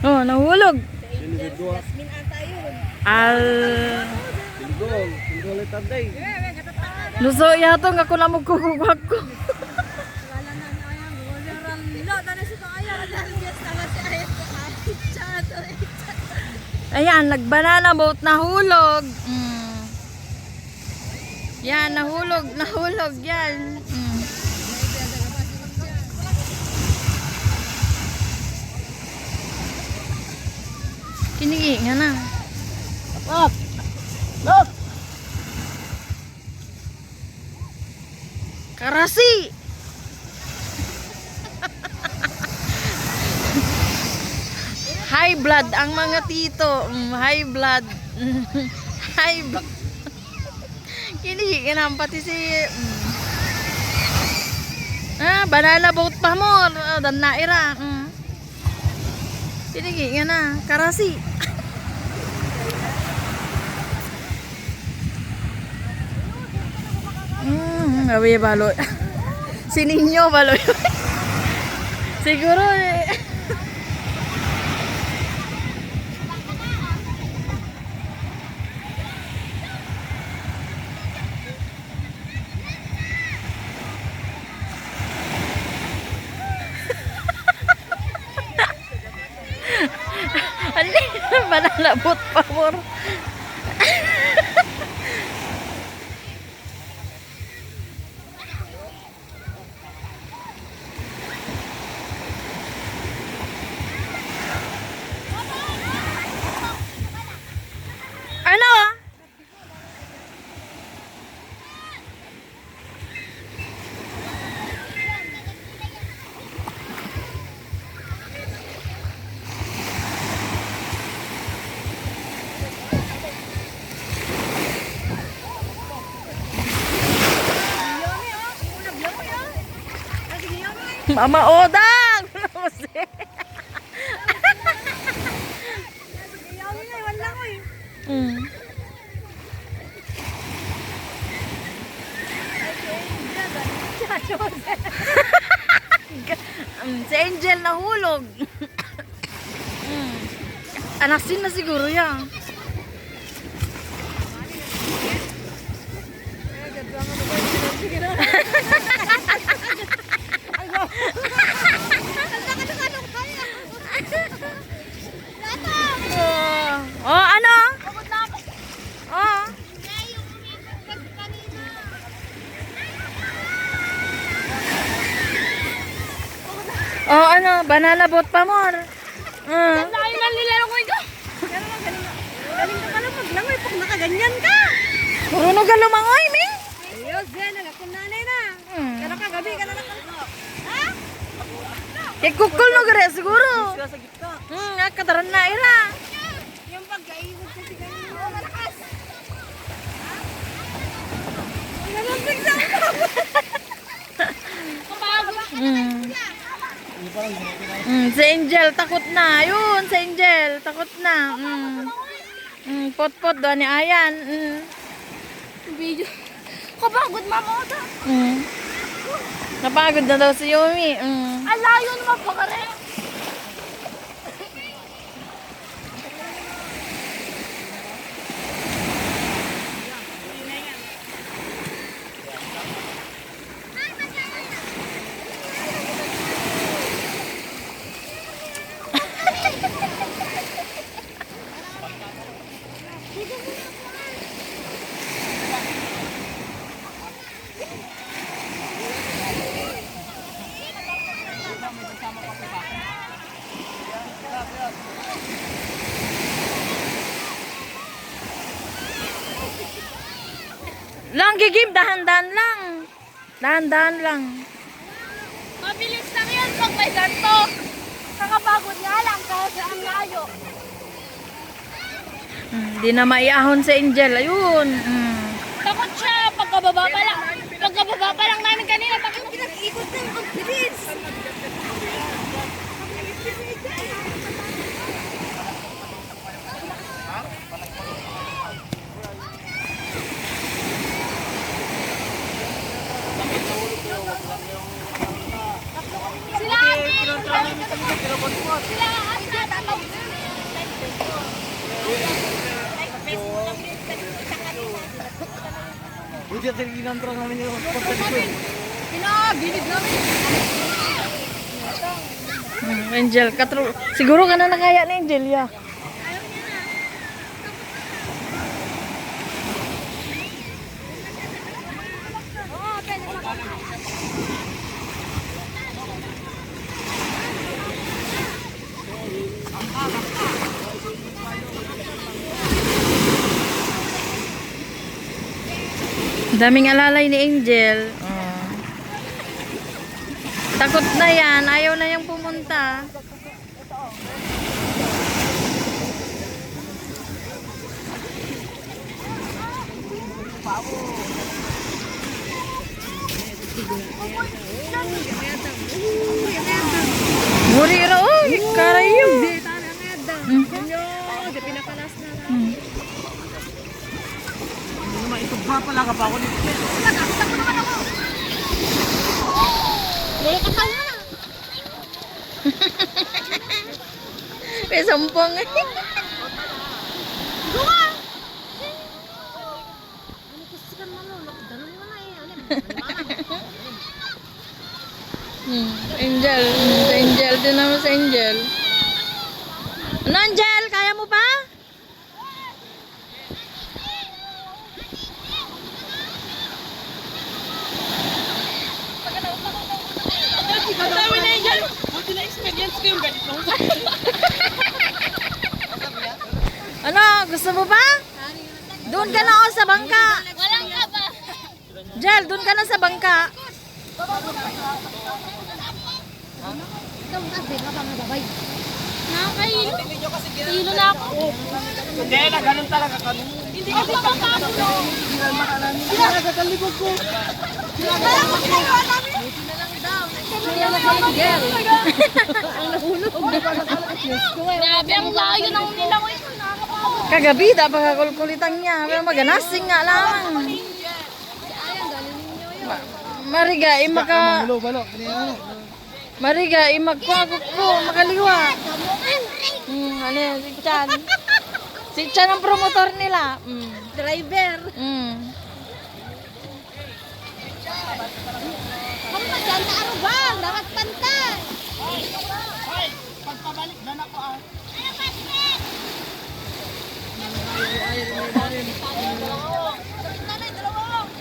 Oh, nahulog. Sinigudwa. Jasmine ata yun. Al... Singgol. Singgol ay taday. Luso yatong ako na magkukugwag ko. Wala na na yan. Wala lo. Tana si ko ayaw. Yes, tama si ayat ko. Chato. Ayan, nag-banana boat, nahulog. Yan, nahulog yan. Kinigi nga na. Look! Look! Karasi! High blood ang mga tito. High blood. High blood. Kinigi nga na pati si... banana boat pa mo. Dan naira. Kinigi nga na. Karasi. Gabi baloy. Si Ninyo baloy. Siguro eh. Alin, banalabot pa mo. Ano? Mama Odang! Si Angel nahulog. Anasin na siguro yan. Oh, ano? Oh. Oh, ano? Banana boat pa more. Ang dami nga nilalaro ko ito. Galing ka pala maglangoy pag nakaganyan ka. Marunong ka lumangoy, Ming. Ayos, yan. Nagakunanay na. Kano ka gabi ka na lang. Ha? Kukul no gare siguro. Sila sa gitna. Kataran na ira. Yung pagkaibot kasi ganyan. Oo, malakas. Ganun biglang ka. Kapagod. Si Angel takot na. Yun, si Angel takot na. Pot-pot doon ni Ayan. Video. Kapagod mama ko. Napagod na daw si Yumi. Alayo naman pa ka rin. Lang gigim, dahan-dahan lang. Dahan-dahan lang. Mabilis lang yan pag may ganto. Nakapagod nga lang kasi ang layo. Hindi na maiahon si Angel. Ayun. Takot siya pagkababa pa lang. Pagkababa pa lang namin kanina. Takot pinag-ikot ng pagbilis. Sila ate! Sila ate! Buti at ginantro namin yung pagkakas. Pinabilid namin. Angel, siguro ka na nakaya ni Angel, ya. Oo, pwede mo. Daming alalay ni Angel. Oh. Takot na yan. Ayaw na yung pumunta. Muri ra oy, karayom. Maitugba pala ka pa ako dito. May sampung. Angel. Angel din naman sa Angel. Ano Angel? Kaya mo pa? Sabi na Angel, buti na experience ko yung ganito. Ano? Gusto mo pa? Doon ka na ako sa bangka. Walang ka ba? Jel, doon ka na sa bangka. Ikaw ang kasi ka pa magabay. Nakakahilo. Hilo na ako. Hindi na, ganun talaga kami. Hindi ako makakamulo. Hindi na, kakalibog ko. Kaya mo ginagawa namin. Buti na lang daw. Kaya na kayo girl. Ang nahulog. Grabe ang layo ng nilangoy ko. Nakakapagod. Kagabi, dapat kakulkulitan niya. Pero maganasing nga lang. Ayan, galing ninyo yun. Mariga, imaka... Balo, balo. Kanina ano? Mariga, imagkwagok ko. Makaliwa. Ano yan, si Chan. Si Chan ang promotor nila. Driver. Kung maganda arubang, dapat pantay. Pagpabalik na ako ah.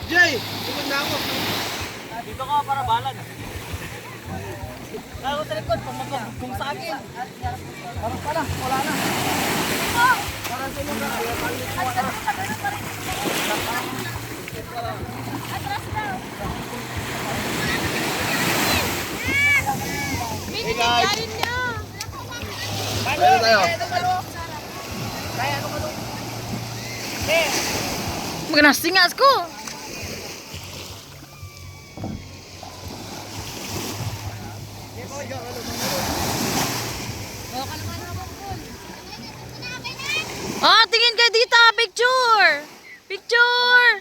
Jay, tugod na ako. Dito ka para balan. Ako sa likod, kung sa akin. Parang pala, wala na. Parang sa inyo na. Hey guys. Meron tayo. Maganasing nga ko. Oh, tingin kayo dito. Picture. Picture.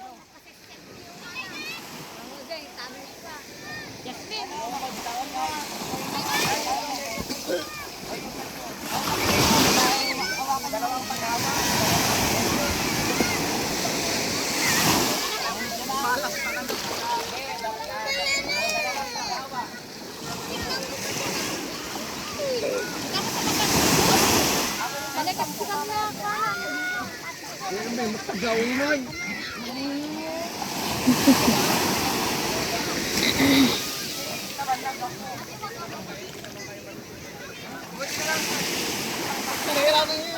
Nahihirapan niyo